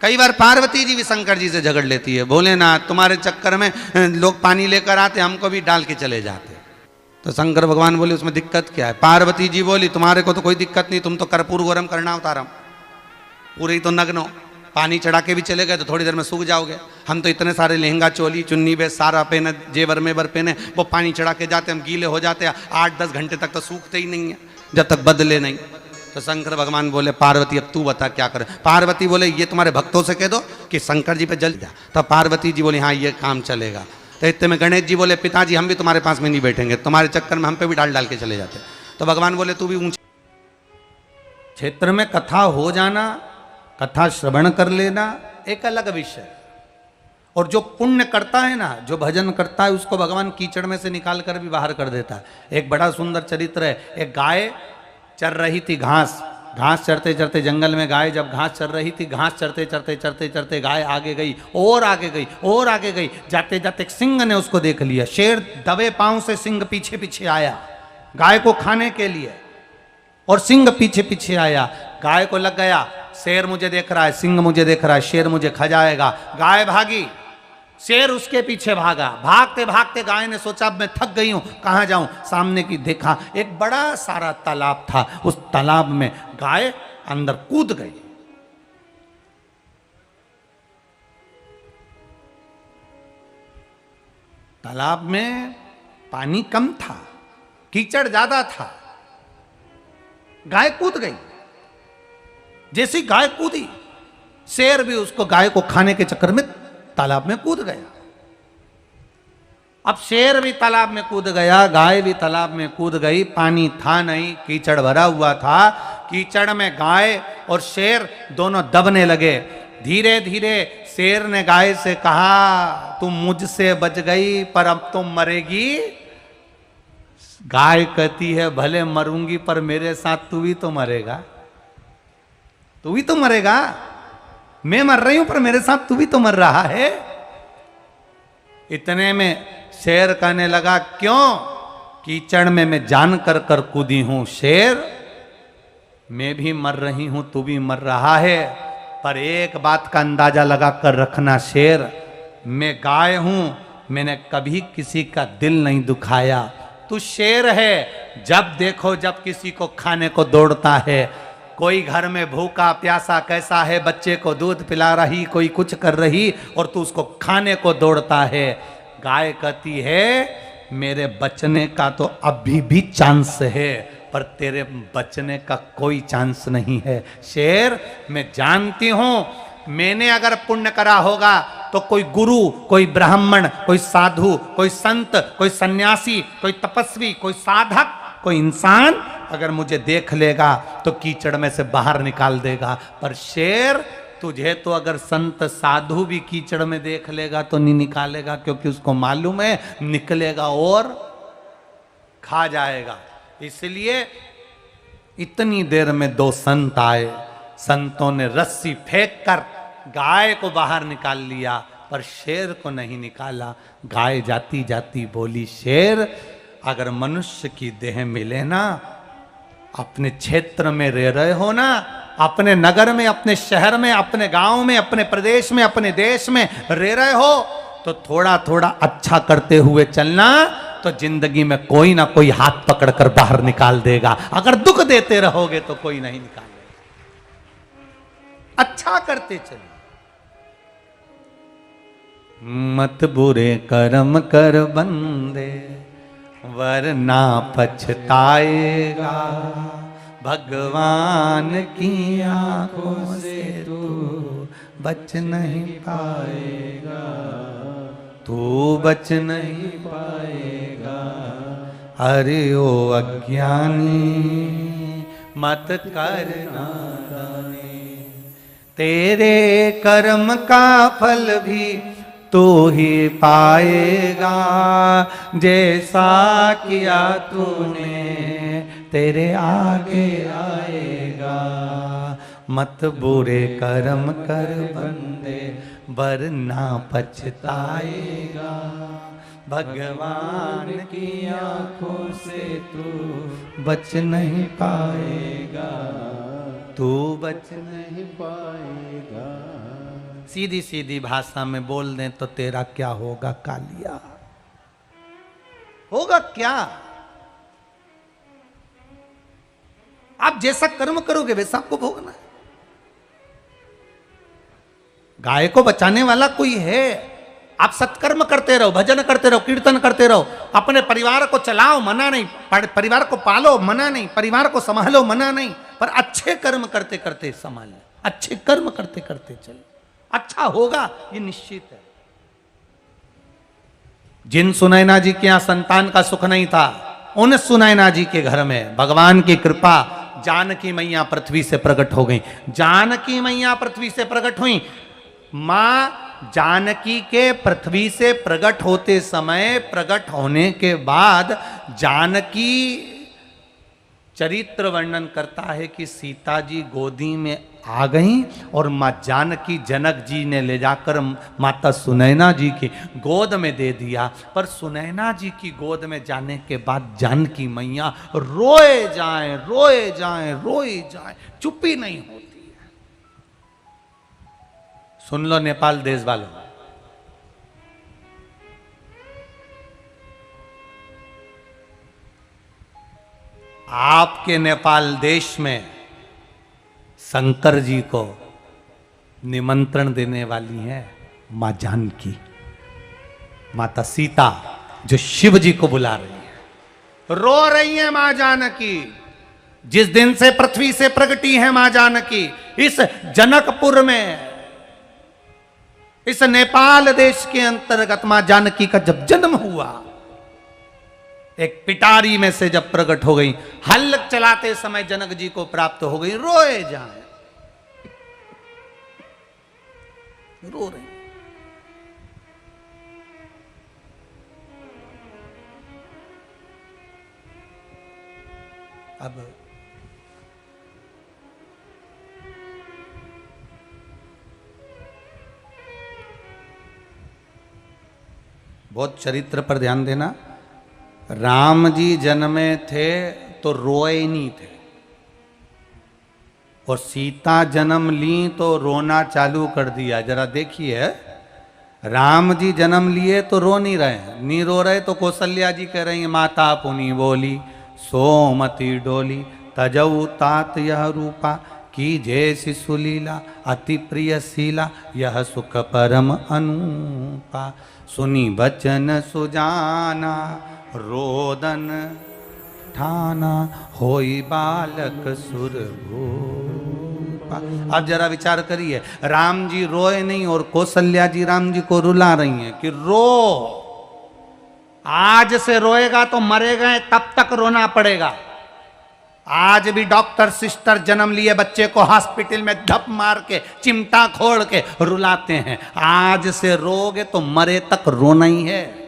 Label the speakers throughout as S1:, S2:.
S1: कई बार पार्वती जी भी शंकर जी से झगड़ लेती है, भोलेनाथ तुम्हारे चक्कर में लोग पानी लेकर आते, हमको भी डाल के चले जाते। तो शंकर भगवान बोले उसमें दिक्कत क्या है? पार्वती जी बोली तुम्हारे को तो कोई दिक्कत नहीं, तुम तो कर्पूर गरम करना उतारम, पूरे ही तो नग्नो, पानी चढ़ा के भी चले गए तो थोड़ी देर में सूख जाओगे। हम तो इतने सारे लहंगा चोली चुन्नी बे सारा पहने, जेवर मेवर पहने, वो पानी चढ़ा के जाते, हम गीले हो जाते हैं, 8-10 घंटे तक तो सूखते ही नहीं है जब तक बदले नहीं। तो शंकर भगवान बोले पार्वती अब तू बता क्या करे। पार्वती बोले ये तुम्हारे भक्तों से कह दो कि शंकर जी पे जल जा। तब पार्वती जी बोली हाँ ये काम चलेगा। तो इतने में गणेश जी बोले पिताजी हम भी तुम्हारे पास में नहीं बैठेंगे, तुम्हारे चक्कर में हम पे भी डाल डाल के चले जाते। तो भगवान बोले तू भी ऊंचे क्षेत्र में कथा हो जाना, कथा श्रवण कर लेना एक अलग विषय। और जो पुण्य करता है ना, जो भजन करता है, उसको भगवान कीचड़ में से निकाल कर भी बाहर कर देता है। एक बड़ा सुंदर चरित्र है। एक गाय चर रही थी घास चरते चरते जंगल में गाय जब घास चर रही थी, घास चरते चरते चरते चरते गाय आगे गई और आगे गई और आगे गई। जाते जाते सिंह ने उसको देख लिया। शेर दबे पांव से सिंह पीछे पीछे आया गाय को खाने के लिए, और सिंह पीछे पीछे आया। गाय को लग गया शेर मुझे देख रहा है, सिंह मुझे देख रहा है, शेर मुझे खा जाएगा। गाय भागी, शेर उसके पीछे भागा। भागते भागते गाय ने सोचा अब मैं थक गई हूं, कहां जाऊं। सामने की देखा एक बड़ा सारा तालाब था। उस तालाब में गाय अंदर कूद गई। तालाब में पानी कम था, कीचड़ ज्यादा था। गाय कूद गई। जैसी गाय कूदी, शेर भी उसको गाय को खाने के चक्कर में तालाब में कूद गया। अब शेर भी तालाब में कूद गया, गाय भी तालाब में कूद गई। पानी था नहीं, कीचड़ भरा हुआ था। कीचड़ में गाय और शेर दोनों दबने लगे। धीरे धीरे शेर ने गाय से कहा तुम मुझसे बच गई पर अब तुम मरेगी। गाय कहती है भले मरूंगी पर मेरे साथ तू भी तो मरेगा, तू भी तो मरेगा। मैं मर रही हूं पर मेरे साथ तू भी तो मर रहा है। इतने में शेर कहने लगा क्यों? कीचड़ में मैं जान कर कर कूदी हूं शेर, मैं भी मर रही हूं तू भी मर रहा है। पर एक बात का अंदाजा लगा कर रखना शेर, मैं गाय हूं, मैंने कभी किसी का दिल नहीं दुखाया। तू शेर है, जब देखो जब किसी को खाने को दौड़ता है। कोई घर में भूखा प्यासा कैसा है, बच्चे को दूध पिला रही, कोई कुछ कर रही, और तू उसको खाने को दौड़ता है। गाय कहती है मेरे बचने का तो अभी भी चांस है, पर तेरे बचने का कोई चांस नहीं है। शेर मैं जानती हूं मैंने अगर पुण्य करा होगा तो कोई गुरु, कोई ब्राह्मण, कोई साधु, कोई संत, कोई सन्यासी, कोई तपस्वी, कोई साधक, कोई इंसान अगर मुझे देख लेगा तो कीचड़ में से बाहर निकाल देगा। पर शेर तुझे तो अगर संत साधु भी कीचड़ में देख लेगा तो नहीं निकालेगा, क्योंकि उसको मालूम है निकलेगा और खा जाएगा। इसलिए इतनी देर में 2 संत आए। संतों ने रस्सी फेंक कर गाय को बाहर निकाल लिया, पर शेर को नहीं निकाला। गाय जाती जाती बोली शेर अगर मनुष्य की देह मिले ना, अपने क्षेत्र में रह रहे हो ना, अपने नगर में, अपने शहर में, अपने गांव में, अपने प्रदेश में, अपने देश में रह रहे हो, तो थोड़ा थोड़ा अच्छा करते हुए चलना, तो जिंदगी में कोई ना कोई हाथ पकड़कर बाहर निकाल देगा। अगर दुख देते रहोगे तो कोई नहीं निकालेगा। अच्छा करते चलो, मत बुरे कर्म कर बंदे वरना पछताएगा। भगवान की आंखों से तू बच नहीं पाएगा, तू बच नहीं पाएगा। अरे ओ अज्ञानी मत करना दानी, तेरे कर्म का फल भी तू ही पाएगा। जैसा किया तूने तेरे आगे आएगा। मत बुरे कर्म कर बंदे वरना पछताएगा। भगवान की आंखों से तू बच नहीं पाएगा, तू बच नहीं पाएगा। सीधी सीधी भाषा में बोल दें तो तेरा क्या होगा कालिया, होगा क्या? आप जैसा कर्म करोगे वैसा आपको भोगना है। गाय को बचाने वाला कोई है? आप सत्कर्म करते रहो, भजन करते रहो, कीर्तन करते रहो, अपने परिवार को चलाओ, मना नहीं, परिवार को पालो, मना नहीं, परिवार को संभालो, मना नहीं, पर अच्छे कर्म करते करते संभालो, अच्छे कर्म करते करते चलो, अच्छा होगा ये निश्चित है। जिन सुनैना जी के यहां संतान का सुख नहीं था, उन सुनैना जी के घर में भगवान की कृपा, जानकी मैया पृथ्वी से प्रकट हो गई। जानकी मैया पृथ्वी से प्रकट हुई। मां जानकी के पृथ्वी से प्रकट होते समय, प्रकट होने के बाद जानकी चरित्र वर्णन करता है कि सीता जी गोदी में आ गई और मां जानकी जनक जी ने ले जाकर माता सुनैना जी की गोद में दे दिया। पर सुनैना जी की गोद में जाने के बाद जानकी मैया रोए जाए, रोए जाए, रोए जाए, चुप्पी नहीं होती है। सुन लो नेपाल देश वालों, आपके नेपाल देश में शंकर जी को निमंत्रण देने वाली है मां जानकी, माता सीता, जो शिव जी को बुला रही है। रो रही है मां जानकी। जिस दिन से पृथ्वी से प्रगटी है मां जानकी, इस जनकपुर में, इस नेपाल देश के अंतर्गत मां जानकी का जब जन्म हुआ, एक पिटारी में से जब प्रकट हो गई, हल चलाते समय जनक जी को प्राप्त हो गई, रोए जाए, रो रहे। अब बहुत चरित्र पर ध्यान देना। राम जी जन्मे थे तो रोए नहीं थे, और सीता जन्म ली तो रोना चालू कर दिया। जरा देखिए, राम जी जन्म लिए तो रो नहीं रहे, नहीं रो रहे तो कौशल्या जी कह रही है माता पुनी बोली, सोमती डोली, तजऊ तात यह रूपा, की जैसी सुलीला, अति प्रिय शीला, यह सुख परम अनुपा, सुनी बचन सुजाना, रोदन ठाना, होई बालक सुरभूपा। अब जरा विचार करिए, राम जी रोए नहीं और कौशल्या जी राम जी को रुला रही हैं कि रो, आज से रोएगा तो मरेगा, तब तक रोना पड़ेगा। आज भी डॉक्टर सिस्टर जन्म लिए बच्चे को हॉस्पिटल में धप मार के, चिमटा खोल के रुलाते हैं। आज से रोगे तो मरे तक रोना ही है।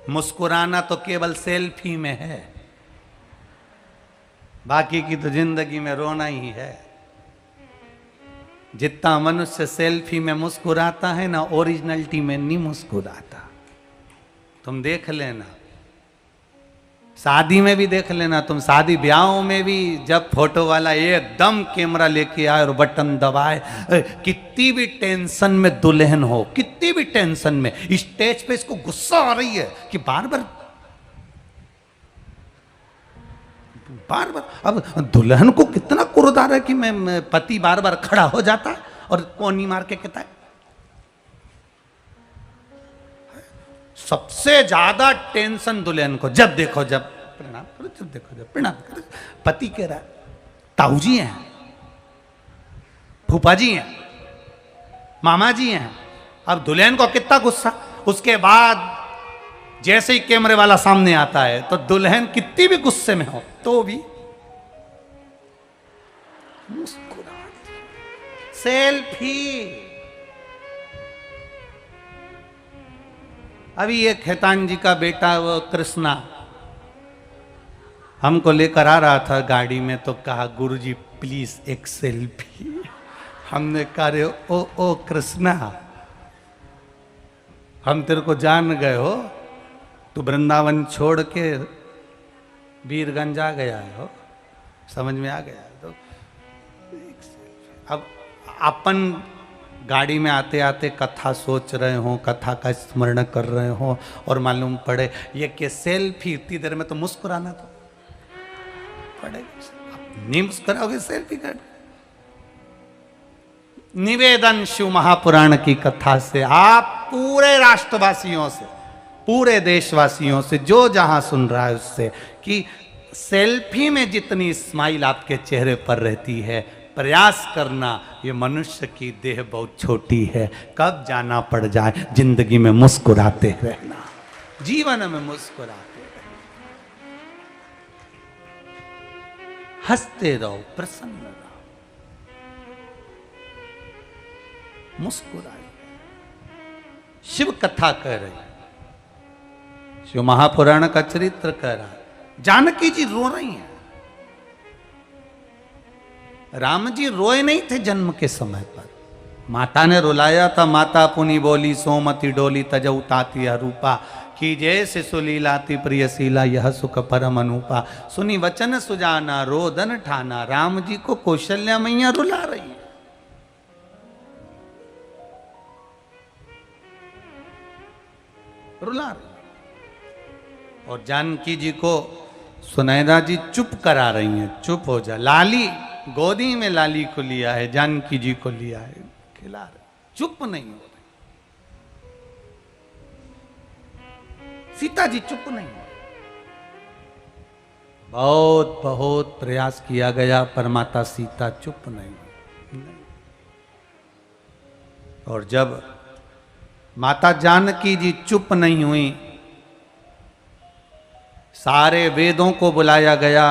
S1: मुस्कुराना तो केवल सेल्फी में है, बाकी की तो जिंदगी में रोना ही है। जितना मनुष्य सेल्फी में मुस्कुराता है ना, ओरिजिनलिटी में नहीं मुस्कुराता। तुम देख लेना, शादी में भी देख लेना, तुम शादी ब्याहों में भी जब फोटो वाला एकदम कैमरा लेके आए और बटन दबाए, कितनी भी टेंशन में दुल्हन हो, कितनी भी टेंशन में, स्टेज पे इसको गुस्सा आ रही है कि बार बार अब दुल्हन को कितना क्रोध आ रहा है कि मैं पति बार बार खड़ा हो जाता है और कोनी मार के कहता है। सबसे ज्यादा टेंशन दुल्हन को, जब देखो जब प्रणाम करो, जब देखो जब प्रणाम करो। पति कह रहा है, ताऊ जी हैं, फूफा जी हैं, मामा जी हैं। अब दुल्हन को कितना गुस्सा। उसके बाद जैसे ही कैमरे वाला सामने आता है तो दुल्हन कितनी भी गुस्से में हो तो भी मुस्कुराती। सेल्फी। अभी एक खेतान जी का बेटा, वो कृष्णा, हमको लेकर आ रहा था गाड़ी में, तो कहा गुरुजी प्लीज एक सेल्फी। हमने कहा रे ओ कृष्णा, हम तेरे को जान गए हो, तू वृंदावन छोड़ के वीरगंज आ गया हो, समझ में आ गया। तो अपन गाड़ी में आते आते कथा सोच रहे हो, कथा का स्मरण कर रहे हो और मालूम पड़े ये कि सेल्फी, इतनी देर में तो मुस्कुराना तो पड़ेगा, आप नहीं मुस्कुराओगे सेल्फी कर। निवेदन शिव महापुराण की कथा से आप पूरे राष्ट्रवासियों से, पूरे देशवासियों से, जो जहां सुन रहा है उससे, कि सेल्फी में जितनी स्माइल आपके चेहरे पर रहती है, प्रयास करना, ये मनुष्य की देह बहुत छोटी है, कब जाना पड़ जाए जिंदगी में मुस्कुराते रहना, जीवन में मुस्कुराते रहना, हंसते रहो, प्रसन्न रहो, मुस्कुराइए। शिव कथा कह रही, शिव महापुराण का चरित्र कह रहा है। जानकी जी रो रही हैं। राम जी रोए नहीं थे जन्म के समय पर, माता ने रुलाया था। माता पुनि बोली सोमति डोली तजऊ ताती रूपा, की जैसे सुलीलाति प्रियशीला यह सुख परम अनुपा। सुनी वचन सुजाना रोदन ठाना, राम जी को कौशल्या मैया रुला रही है। रुला रही और जानकी जी को सुनैना जी चुप करा रही हैं, चुप हो जा। लाली गोदी में लाली को लिया है, जानकी जी को लिया है, खिला रहे, चुप नहीं हो रहे। सीता जी चुप नहीं हो रही। बहुत बहुत प्रयास किया गया पर माता सीता चुप नहीं। और जब माता जानकी जी चुप नहीं हुई, सारे वेदों को बुलाया गया,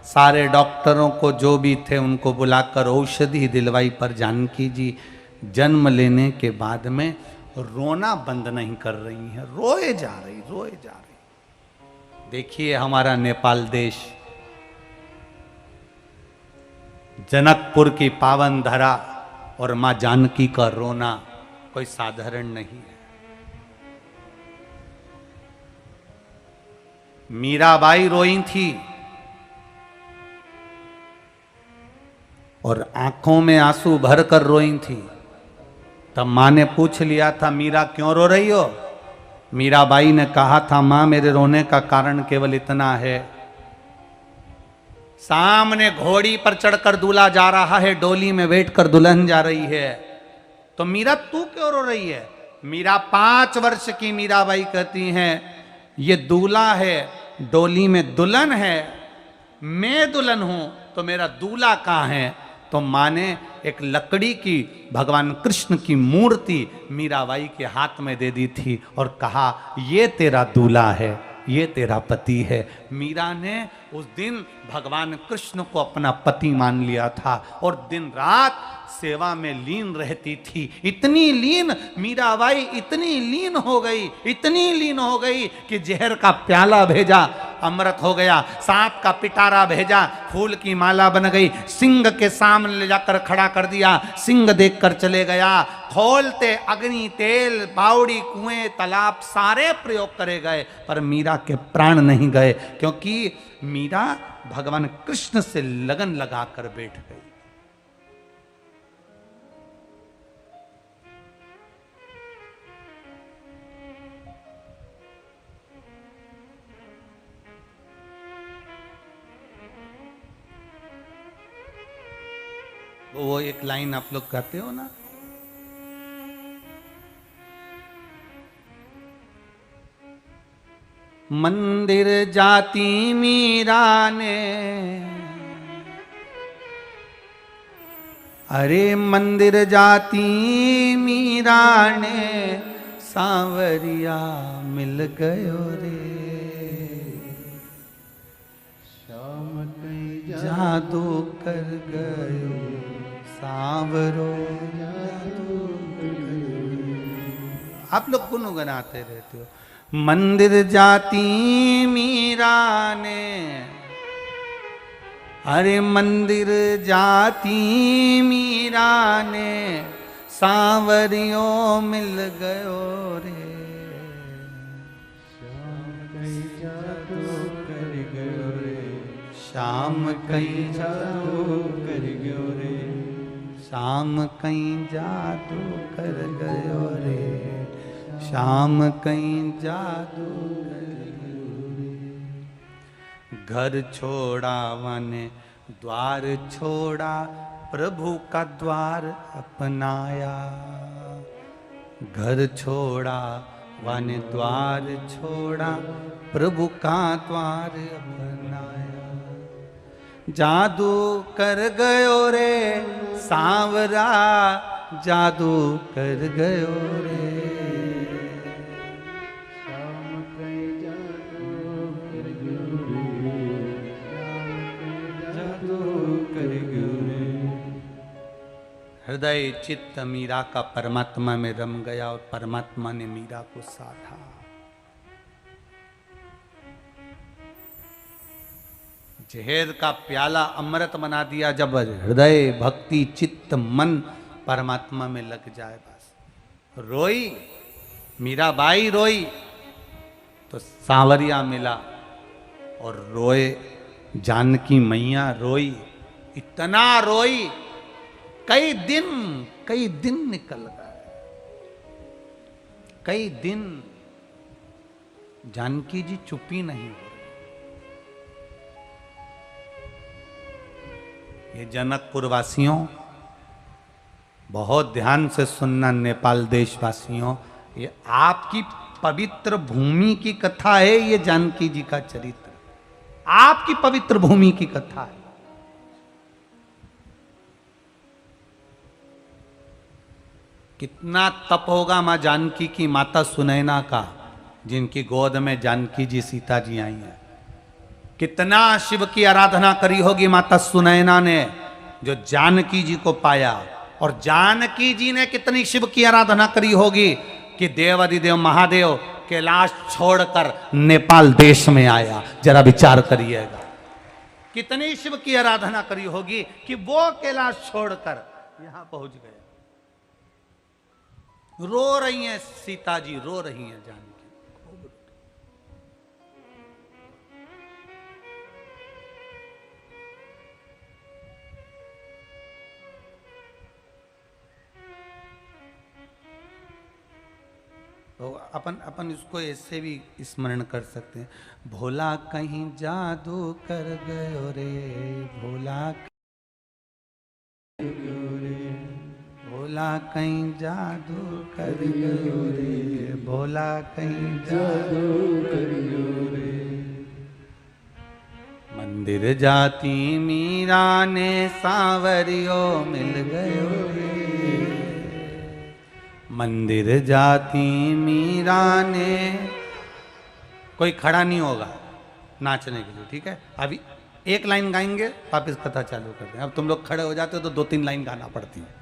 S1: सारे डॉक्टरों को जो भी थे उनको बुलाकर औषधि दिलवाई, पर जानकी जी जन्म लेने के बाद में रोना बंद नहीं कर रही हैं, रोए जा रही, रोए जा रही। देखिए हमारा नेपाल देश, जनकपुर की पावन धरा और मां जानकी का रोना कोई साधारण नहीं है। मीराबाई रोई थी और आंखों में आंसू भरकर रोई थी। तब मां ने पूछ लिया था, मीरा क्यों रो रही हो? मीराबाई ने कहा था, मां मेरे रोने का कारण केवल इतना है, सामने घोड़ी पर चढ़कर दूल्हा जा रहा है, डोली में बैठकर दुल्हन जा रही है, तो मीरा तू क्यों रो रही है? मीरा 5 वर्ष की मीराबाई कहती हैं, ये दूल्हा है, डोली में दुल्हन है, मैं दुल्हन हूं तो मेरा दूल्हा कहां है? तो मां ने एक लकड़ी की भगवान कृष्ण की मूर्ति मीराबाई के हाथ में दे दी थी और कहा, ये तेरा दूल्हा है, ये तेरा पति है। मीरा ने उस दिन भगवान कृष्ण को अपना पति मान लिया था और दिन रात सेवा में लीन रहती थी। इतनी लीन मीराबाई, इतनी लीन हो गई, इतनी लीन हो गई कि जहर का प्याला भेजा, अमृत हो गया, सांप का पिटारा भेजा, फूल की माला बन गई, सिंह के सामने ले जाकर खड़ा कर दिया, सिंह देखकर चले गया, खोलते अग्नि, तेल, बावड़ी, कुएं, तालाब सारे प्रयोग करे गए, पर मीरा के प्राण नहीं गए, क्योंकि मीरा भगवान कृष्ण से लगन लगाकर बैठ गई। वो एक लाइन आप लोग गाते हो ना, मंदिर जाती मीरा ने, अरे मंदिर जाती मीरा ने, सांवरिया मिल गयो रे, शाम कई जादू कर गयो, सांवरो जादू कर गयो। आप लोग गुनगुनाते रहते हो, मंदिर जाती मीरा ने, अरे मंदिर जाती मीरा ने, सांवरियो मिल गयो रे, शाम कई जादू कर गयो रे, शाम कई जादू कर गयो रे, श्याम कहीं जादू कर गयो रे, श्याम कहीं जादू कर गयो रे। घर छोड़ा वन द्वार छोड़ा, प्रभु का द्वार अपनाया। घर छोड़ा वन द्वार छोड़ा, प्रभु का द्वार अपनाया। जादू कर गयो रे सांवरा, जादू कर गयो रे। हृदय चित्त मीरा का परमात्मा में रम गया और परमात्मा ने मीरा को साधा। जहर का प्याला अमृत बना दिया जब हृदय भक्ति चित्त मन परमात्मा में लग जाए। बस रोई मीराबाई रोई तो सांवरिया मिला, और रोए जानकी मैया रोई, इतना रोई कई दिन निकल गए। कई दिन जानकी जी चुप्पी नहीं हो रही। ये जनकपुर वासियों बहुत ध्यान से सुनना, नेपाल देशवासियों, ये आपकी पवित्र भूमि की कथा है। ये जानकी जी का चरित्र आपकी पवित्र भूमि की कथा है। कितना तप होगा मां जानकी की माता सुनैना का, जिनकी गोद में जानकी जी सीता जी आई हैं। कितना शिव की आराधना करी होगी माता सुनैना ने, जो जानकी जी को पाया। और जानकी जी ने कितनी शिव की आराधना करी होगी कि देवादिदेव महादेव कैलाश छोड़कर नेपाल देश में आया। जरा विचार करिएगा, कितनी शिव की आराधना करी होगी कि वो कैलाश छोड़कर यहां पहुंच गए। रो रही हैं सीता जी, रो रही हैं जानकी। तो अपन इसको ऐसे भी स्मरण कर सकते हैं। भोला कहीं जादू कर गयो रे, भोला भोला कहीं जादू कर गयो रे, भोला कहीं जादू कर गयो रे। मंदिर जाती मीरा ने सांवरियो मिल गयो रे, मंदिर जाती मीरा ने। कोई खड़ा नहीं होगा नाचने के लिए, ठीक है? अभी एक लाइन गाएंगे, वापिस कथा चालू करते हैं। अब तुम लोग खड़े हो जाते हो तो 2-3 लाइन गाना पड़ती है।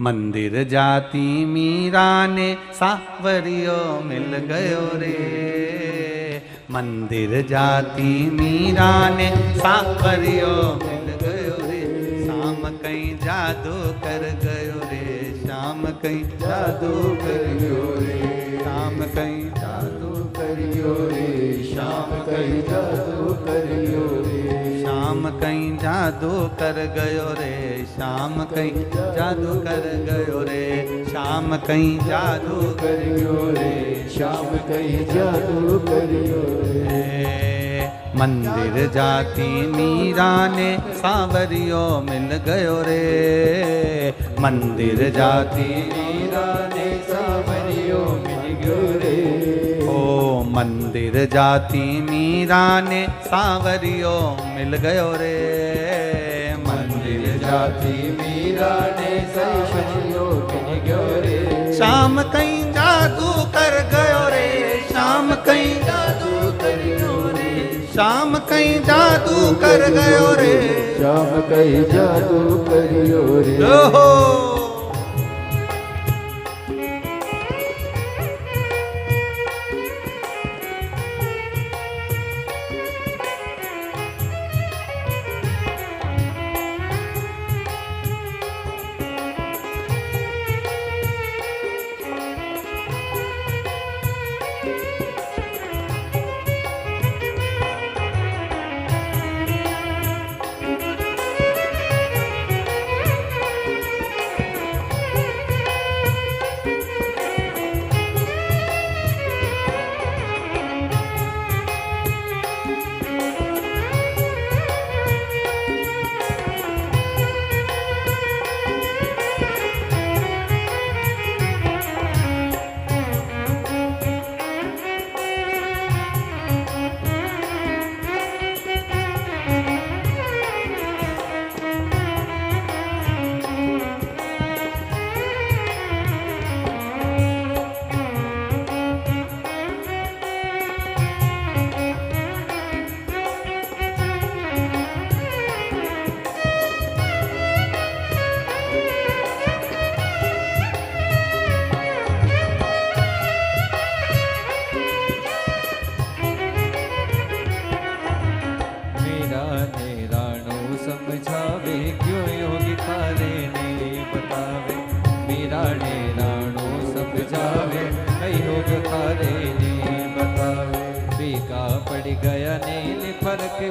S1: मंदिर जाती मीरा ने सांवरियो मिल गयो रे, मंदिर जाती मीरा ने सांवरियो मिल गयो रे। शाम कहीं जादू कर गयो रे, शाम कहीं जादू कर गयो रे, शाम कहीं जादू कर गयो रे, शाम कहीं जादू कर गयो रे, शाम कहीं जादू कर गयो रे, शाम कहीं जादू कर गयो रे, शाम कहीं जादू कर गयो रे, शाम कहीं जादू कर गयो रे। मंदिर जाती मीरा ने सांवरियो मिल गयो रे, मंदिर जाती मीरा ने सांवरियो मिल गयो रे। ओ मंदिर जाती मीरा ने सांवरियो मिल गयो रे, मंदिर जाती मीरा ने सांवरियो मिल गयो रे। शाम कहीं जादू कर गयो रे, शाम कहीं जादू कर गयो रे, शाम कहीं जादू कर गयो रे, शाम कहीं जादू कर गयो रे। ओहो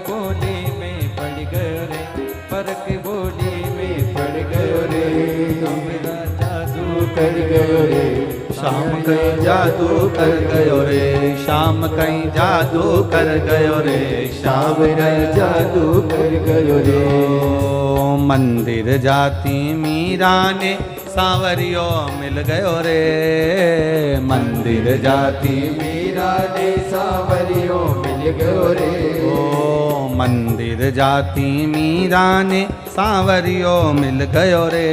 S2: बोली में पड़ गयो रे, परक बोली में पड़ गयो रे, मेरा जादू कर गयो रे,
S1: शाम कहीं जादू कर गयो रे, शाम कहीं जादू कर गयो रे, शाम कहीं
S2: जादू कर गयो रे।
S1: मंदिर जाती मीरा ने सांवरियो मिल गयो रे, मंदिर जाती
S2: मीरा ने सांवरियो मिल गयो रे,
S1: ओ मंदिर जाती मीरा ने सांवरियो मिल गयो रे,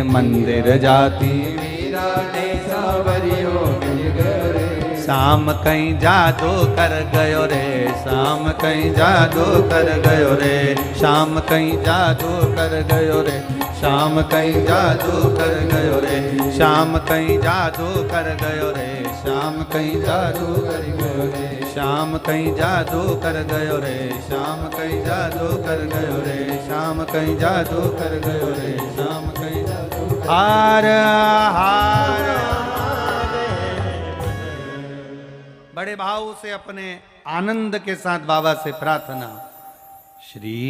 S1: मंदिर जाती
S2: मीरा ने सांवरियो मिल गयो रे,
S1: शाम कहीं जादू कर गयो रे, शाम कहीं जादू कर गयो रे, शाम कहीं जादू कर गयो रे, शाम कहीं जादू कर गयो रे, शाम कहीं जादू कर गयो रे, शाम कहीं जादू कर गयो रे, शाम कहीं जादू कर गयो रे, शाम कहीं जादू कर गयो रे, शाम कहीं जादू कर गयो रे, शाम कहीं जादू हार हार। बड़े भाव से अपने आनंद के साथ बाबा से प्रार्थना। श्री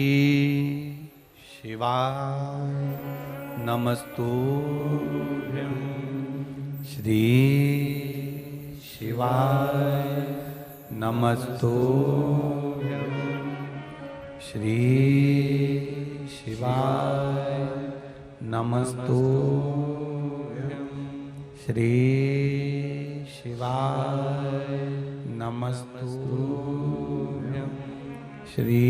S1: शिवाय नमस्तुभ्यं, श्री शिवाय नमस्तुभ्यं, श्री शिवाय नमस्तुभ्यं, श्री शिवाय नमस्तुभ्यं, श्री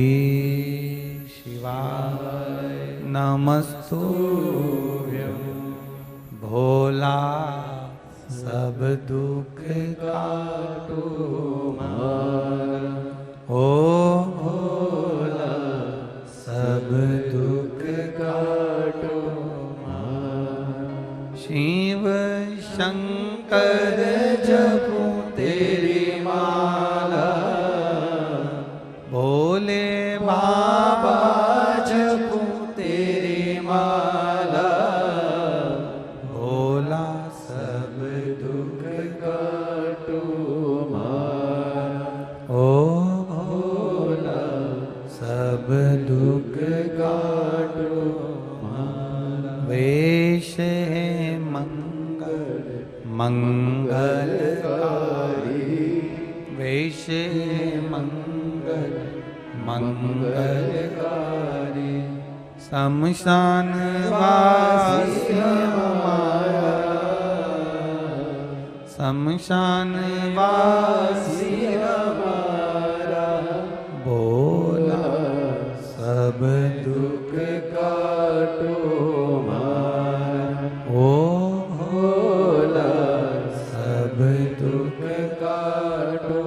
S1: शिवाय नमस्तुभ्यं। भोला सब दुख काटो मारा, ओ भोला सब दुख काटो मारा, शिव शंकर जपो तेरी माला, भोले बाबा जपो तेरी माला, भोला सब दुख काटो मारा, ओ भोला सब दुख काटो मारा। वेश है मंगलकारी, वेश मंगल मंगलकारी, शमशान वासी हमारा, शमशान वासी हमारा, भोला सब दुख काटो मारा, ओ भोला सब दुख काटो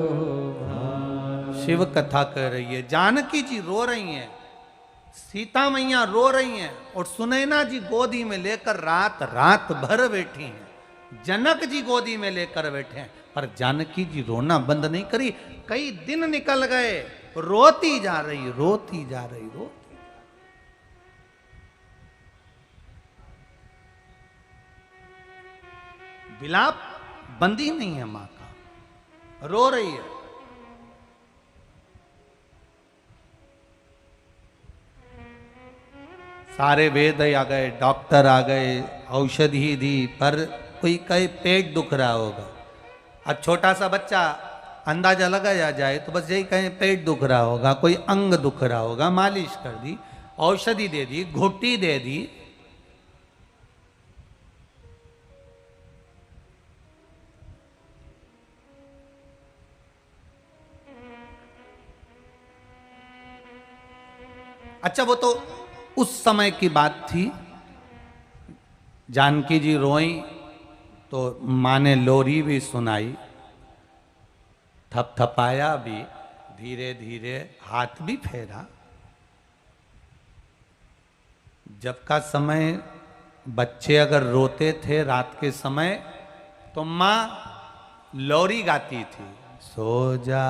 S1: मारा। शिव कथा कर रही है, जानकी जी रो रही हैं, सीता मैया रो रही हैं, और सुनैना जी गोदी में लेकर रात रात भर बैठी हैं, जनक जी गोदी में लेकर बैठे हैं, पर जानकी जी रोना बंद नहीं करी। कई दिन निकल गए, रोती जा रही, रोती जा रही, रोती। विलाप बंदी नहीं है मां का, रो रही है। सारे वेद आ गए, डॉक्टर आ गए, औषधि दी, पर कोई कहीं पेट दुख रहा होगा। अब छोटा सा बच्चा अंदाजा लगाया जाए तो बस यही कहीं पेट दुख रहा होगा, कोई अंग दुख रहा होगा, मालिश कर दी, औषधि दे दी, घुट्टी दे दी। अच्छा, वो तो उस समय की बात थी। जानकी जी रोई तो माँ ने लोरी भी सुनाई, थपथपाया भी, धीरे धीरे हाथ भी फेरा। जब का समय बच्चे अगर रोते थे रात के समय तो माँ लोरी गाती थी, सो जा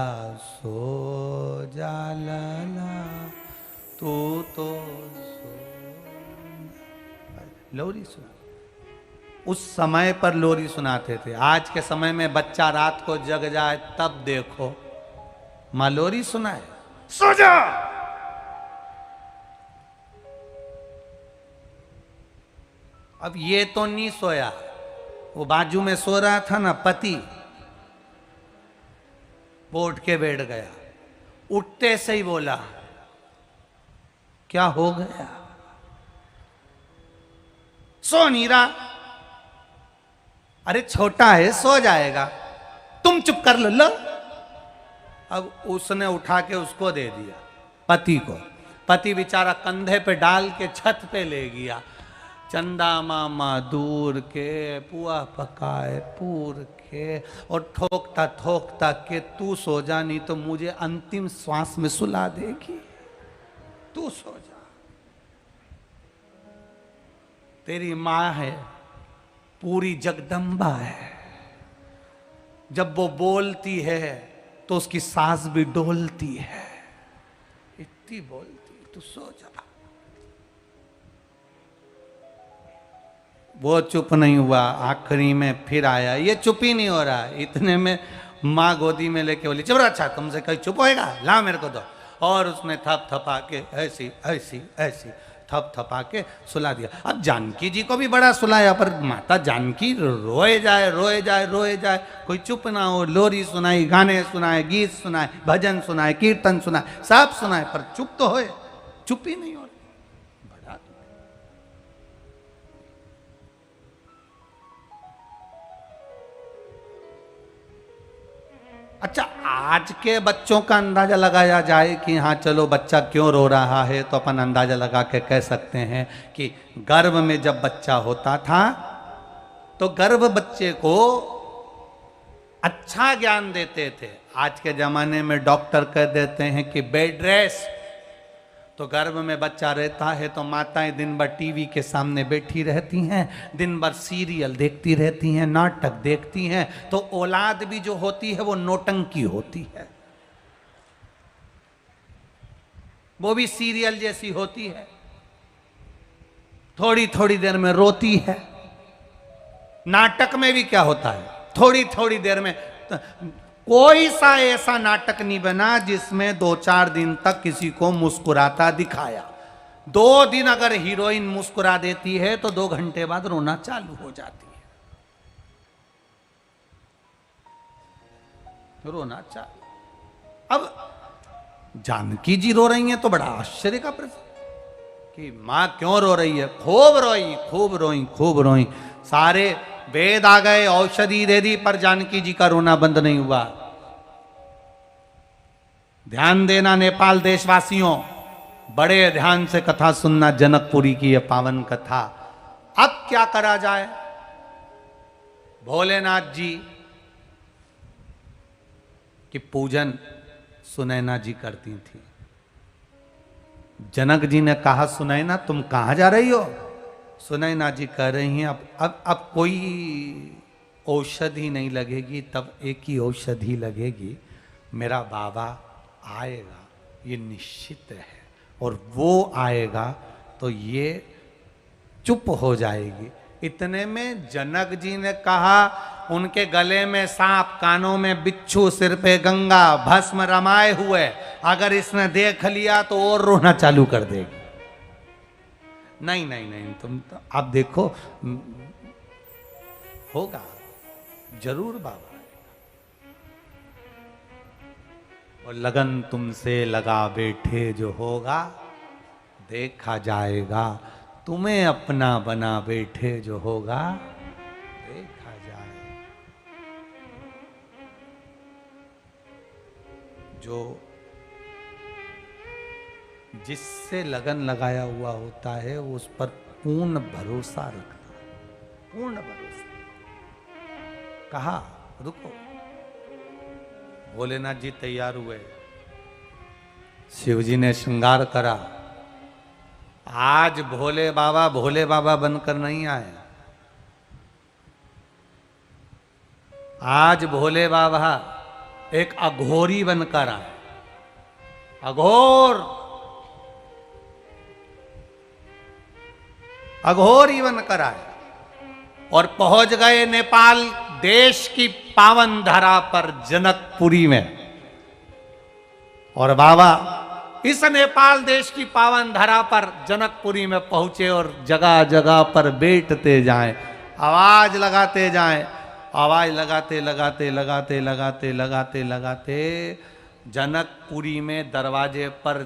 S1: लाला तू तो सो। लोरी सुना, उस समय पर लोरी सुनाते थे। आज के समय में बच्चा रात को जग जाए तब देखो, माँ लोरी सुनाए। सो जा। अब ये तो नहीं सोया, वो बाजू में सो रहा था ना पति, वो उठ के बैठ गया। उठते से ही बोला, क्या हो गया? सो नहीं रहा। अरे छोटा है, सो जाएगा, तुम चुप कर लो। अब उसने उठा के उसको दे दिया, पति को। पति बेचारा कंधे पे डाल के छत पे ले गया। चंदा मामा दूर के पुआ पकाए पूर के, और ठोकता ठोकता के तू सो जा, नहीं तो मुझे अंतिम श्वास में सुला देगी, तू सो जा। तेरी मां है, पूरी जगदम्बा है, जब वो बोलती है तो उसकी सांस भी डोलती है, इतनी बोलती, तू सो जा। वो चुप नहीं हुआ, आखिरी में फिर आया, ये चुप ही नहीं हो रहा। इतने में माँ गोदी में लेके बोली, चुप रहा, अच्छा तुमसे कहीं चुप होएगा, ला मेरे को दो। और उसने थप थपा के ऐसी ऐसी ऐसी थप थपा के सुला दिया। अब जानकी जी को भी बड़ा सुलाया, पर माता जानकी रोए जाए रोए जाए रोए जाए, कोई चुप ना हो। लोरी सुनाई, गाने सुनाए, गीत सुनाए, भजन सुनाए, कीर्तन सुनाए, सब सुनाए, पर चुप तो होए, चुप ही नहीं हो रही। बड़ा अच्छा, आज के बच्चों का अंदाजा लगाया जाए कि हाँ चलो बच्चा क्यों रो रहा है, तो अपन अंदाजा लगा के कह सकते हैं कि गर्भ में जब बच्चा होता था तो गर्भ बच्चे को अच्छा ज्ञान देते थे। आज के जमाने में डॉक्टर कह देते हैं कि बेड रेस्ट। तो गर्भ में बच्चा रहता है तो माताएं दिन भर टीवी के सामने बैठी रहती हैं, दिन भर सीरियल देखती रहती हैं, नाटक देखती हैं, तो औलाद भी जो होती है वो नौटंकी होती है, वो भी सीरियल जैसी होती है, थोड़ी थोड़ी देर में रोती है। नाटक में भी क्या होता है, थोड़ी थोड़ी देर में कोई सा ऐसा नाटक नहीं बना जिसमें 2-4 दिन तक किसी को मुस्कुराता दिखाया। 2 दिन अगर हीरोइन मुस्कुरा देती है तो 2 घंटे बाद रोना चालू हो जाती है, रोना चालू। अब जानकी जी रो रही हैं तो बड़ा आश्चर्य का प्रश्न कि मां क्यों रो रही है। खूब रोई, खूब रोई, खूब रोई, सारे वेद आ गए, औषधि दे दी, पर जानकी जी का रोना बंद नहीं हुआ। ध्यान देना नेपाल देशवासियों, बड़े ध्यान से कथा सुनना, जनकपुरी की यह पावन कथा। अब क्या करा जाए? भोलेनाथ जी की पूजन सुनैना जी करती थी। जनक जी ने कहा, सुनैना तुम कहां जा रही हो? सुनैना जी कह रही हैं, अब कोई औषधि नहीं लगेगी, तब एक ही औषधि लगेगी, मेरा बाबा आएगा, ये निश्चित है, और वो आएगा तो ये चुप हो जाएगी। इतने में जनक जी ने कहा, उनके गले में सांप, कानों में बिच्छू, सिर पे गंगा, भस्म रमाए हुए, अगर इसने देख लिया तो और रोना चालू कर देगी। नहीं नहीं नहीं, तुम तो आप देखो, होगा जरूर बाबा, और लगन तुमसे लगा बैठे जो होगा, देखा जाएगा, तुम्हें अपना बना बैठे जो होगा, देखा जाएगा। जो जिससे लगन लगाया हुआ होता है उस पर पूर्ण भरोसा रखना, पूर्ण भरोसा। कहा रुको, भोलेनाथ जी तैयार हुए, शिव जी ने श्रृंगार करा। आज भोले बाबा बनकर नहीं आए, आज भोले बाबा एक अघोरी बनकर आए। अघोरी बनकर आए और पहुंच गए नेपाल देश की पावन धरा पर, जनकपुरी में। और बाबा इस नेपाल देश की पावन धरा पर जनकपुरी में पहुंचे और जगह जगह पर बैठते जाएं, आवाज लगाते जाएं, आवाज लगाते लगाते लगाते लगाते लगाते लगाते जनकपुरी में दरवाजे पर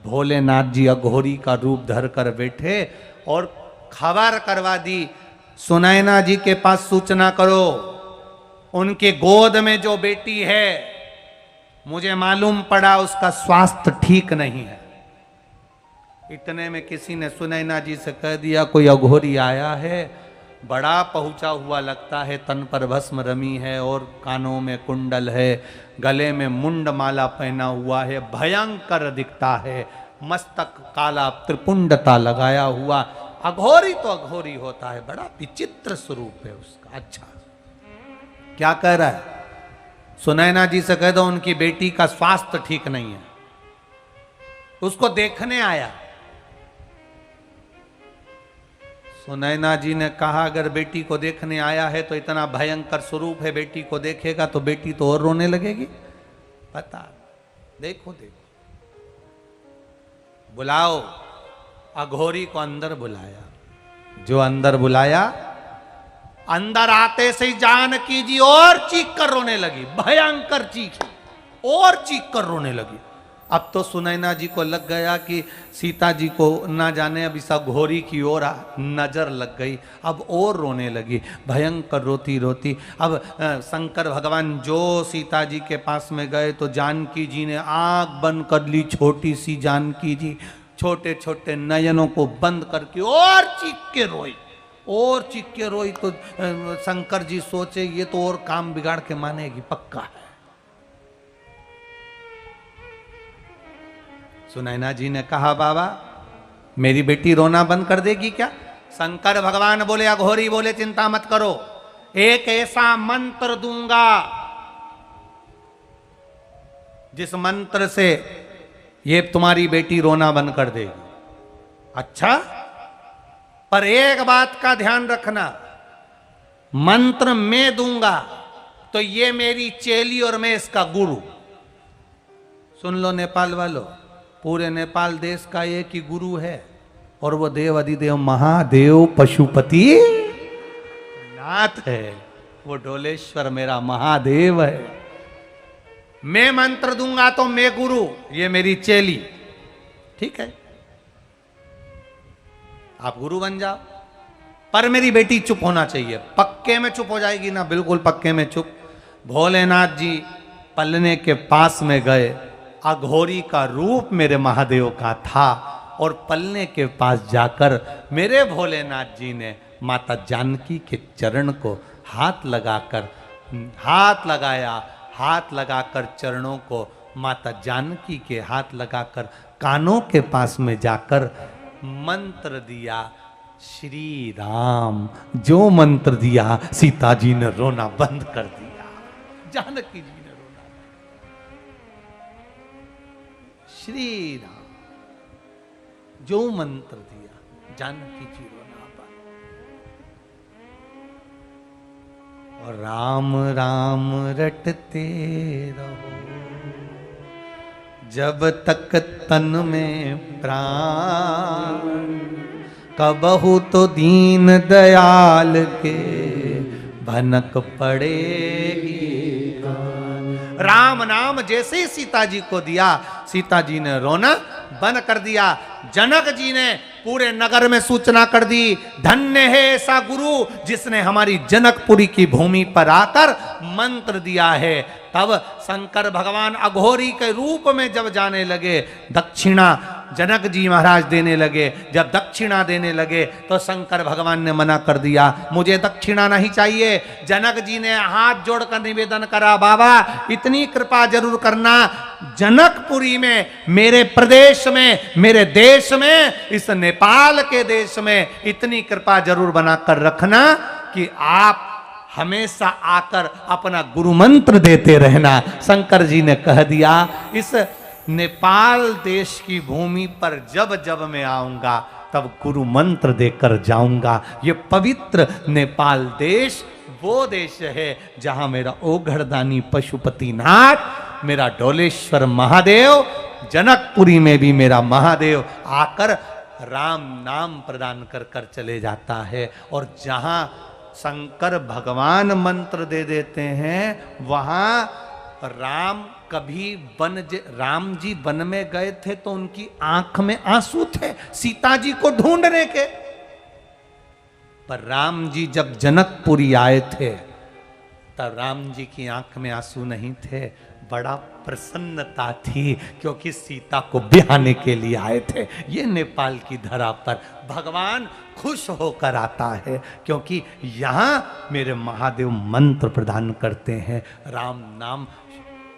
S1: भोलेनाथ जी अघोरी का रूप धर कर बैठे और खबर करवा दी, सुनैना जी के पास सूचना करो, उनके गोद में जो बेटी है मुझे मालूम पड़ा उसका स्वास्थ्य ठीक नहीं है। इतने में किसी ने सुनैना जी से कह दिया कोई अघोरी आया है, बड़ा पहुंचा हुआ लगता है, तन पर भस्म रमी है और कानों में कुंडल है, गले में मुंड माला पहना हुआ है, भयंकर दिखता है, मस्तक काला त्रिपुंडता लगाया हुआ। अघोरी तो अघोरी होता है, बड़ा विचित्र स्वरूप है उसका। अच्छा क्या कह रहा है? सुनैना जी से कह दो उनकी बेटी का स्वास्थ्य ठीक नहीं है, उसको देखने आया। सुनैना जी ने कहा अगर बेटी को देखने आया है तो इतना भयंकर स्वरूप है, बेटी को देखेगा तो बेटी तो और रोने लगेगी। पता देखो देखो, बुलाओ। अघोरी को अंदर बुलाया। जो अंदर बुलाया, अंदर आते से ही जानकी जी और चीख कर रोने लगी, भयंकर चीखी और चीख कर रोने लगी। अब तो सुनैना जी को लग गया कि सीता जी को ना जाने अब इस अघोरी की ओर नजर लग गई, अब और रोने लगी, भयंकर रोती रोती। अब शंकर भगवान जो सीता जी के पास में गए तो जानकी जी ने आंख बंद कर ली, छोटी सी जानकी जी छोटे छोटे नयनों को बंद करके और चीख के रोई, और चीख के रोई। तो शंकर जी सोचे ये तो और काम बिगाड़ के मानेगी पक्का है। सुनैना जी ने कहा बाबा मेरी बेटी रोना बंद कर देगी क्या? शंकर भगवान बोले, अघोरी बोले चिंता मत करो, एक ऐसा मंत्र दूंगा जिस मंत्र से ये तुम्हारी बेटी रोना बंद कर देगी। अच्छा, पर एक बात का ध्यान रखना, मंत्र मैं दूंगा तो ये मेरी चेली और मैं इसका गुरु। सुन लो नेपाल वालों, पूरे नेपाल देश का एक ही गुरु है और वो देव अधिदेव महादेव पशुपति नाथ है, वो ढोलेश्वर मेरा महादेव है। मैं मंत्र दूंगा तो मैं गुरु, ये मेरी चेली। ठीक है, आप गुरु बन जाओ, पर मेरी बेटी चुप होना चाहिए। पक्के में चुप हो जाएगी ना? बिल्कुल पक्के में चुप। भोलेनाथ जी पलने के पास में गए, अघोरी का रूप मेरे महादेव का था और पलने के पास जाकर मेरे भोलेनाथ जी ने माता जानकी के चरण को हाथ लगाया, हाथ लगाकर चरणों को माता जानकी के हाथ लगाकर कानों के पास में जाकर मंत्र दिया, श्री राम। जो मंत्र दिया सीता जी ने रोना बंद कर दिया, जानकी जी ने रोना। श्री राम जो मंत्र दिया जानकी जी रोना बंद। और राम राम रटते रहो जब तक तन में प्राण, कबहु तो दीन दयाल के भनक पड़ेगी। राम नाम जैसे ही सीता जी को दिया, सीता जी ने रोना बंद कर दिया। जनक जी ने पूरे नगर में सूचना कर दी, धन्य है ऐसा गुरु जिसने हमारी जनकपुरी की भूमि पर आकर मंत्र दिया है। तब शंकर भगवान अघोरी के रूप में जब जाने लगे, दक्षिणा जनक जी महाराज देने लगे। जब दक्षिणा देने लगे तो शंकर भगवान ने मना कर दिया, मुझे दक्षिणा नहीं चाहिए। जनक जी ने हाथ जोड़कर निवेदन करा, बाबा इतनी कृपा जरूर करना, जनकपुरी में, मेरे प्रदेश में, मेरे देश में, इस नेपाल के देश में इतनी कृपा जरूर बनाकर रखना कि आप हमेशा आकर अपना गुरु मंत्र देते रहना। शंकर जी ने कह दिया, इस नेपाल देश की भूमि पर जब जब मैं आऊंगा तब गुरु मंत्र देकर जाऊंगा। ये पवित्र नेपाल देश वो देश है जहां मेरा ओघड़दानी पशुपतिनाथ मेरा डोलेश्वर महादेव, जनकपुरी में भी मेरा महादेव आकर राम नाम प्रदान कर कर चले जाता है। और जहां शंकर भगवान मंत्र दे देते हैं वहां राम कभी राम जी वन में गए थे तो उनकी आंख में आंसू थे सीता जी को ढूंढने के, पर राम जी जब जनकपुरी आए थे तब राम जी की आंख में आंसू नहीं थे, बड़ा प्रसन्नता थी क्योंकि सीता को ब्याहने के लिए आए थे। ये नेपाल की धरा पर भगवान खुश होकर आता है क्योंकि यहाँ मेरे महादेव मंत्र प्रदान करते हैं, राम नाम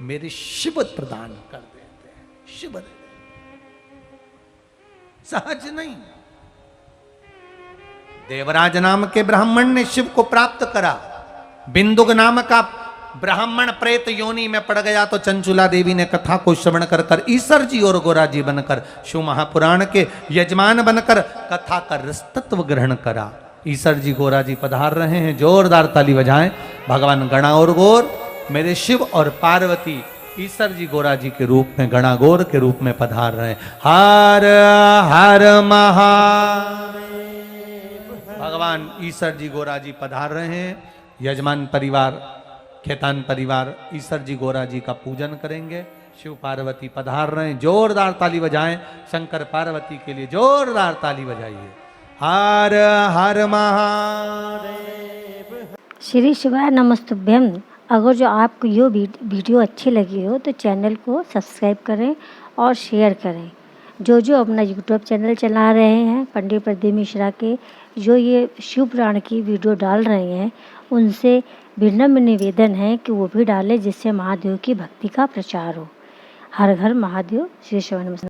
S1: मेरे शिव प्रदान कर देते हैं। शिव सहज नहीं। देवराज नाम के ब्राह्मण ने शिव को प्राप्त करा। बिंदुक नाम का ब्राह्मण प्रेत योनि में पड़ गया तो चंचुला देवी ने कथा को श्रवण कर कर ईसर जी और गोरा जी बनकर शिव महापुराण के यजमान बनकर कथा का रसतत्व ग्रहण करा। ईसर जी गोरा जी पधार रहे हैं, जोरदार ताली बजाएं। भगवान गणा और गौर मेरे शिव और पार्वती ईसर जी गोरा जी के रूप में गणागौर के रूप में पधार रहे हैं। हर हर महादेव। भगवान ईसर जी गोरा जी पधार रहे हैं। यजमान परिवार खेतान परिवार ईसर जी गोरा जी का पूजन करेंगे। शिव पार्वती पधार रहे हैं, जोरदार ताली बजाएं। शंकर पार्वती के लिए जोरदार ताली बजाइए। हर हर महादेव।
S3: श्री शिवाय नमस्तुभ्यम। अगर जो आपको ये वीडियो अच्छी लगी हो तो चैनल को सब्सक्राइब करें और शेयर करें। जो अपना यूट्यूब चैनल चला रहे हैं पंडित प्रदीप मिश्रा के, जो ये शिव पुराण की वीडियो डाल रहे हैं, उनसे विनम्र निवेदन है कि वो भी डालें जिससे महादेव की भक्ति का प्रचार हो। हर घर महादेव। श्री शिवाय नमस्ते।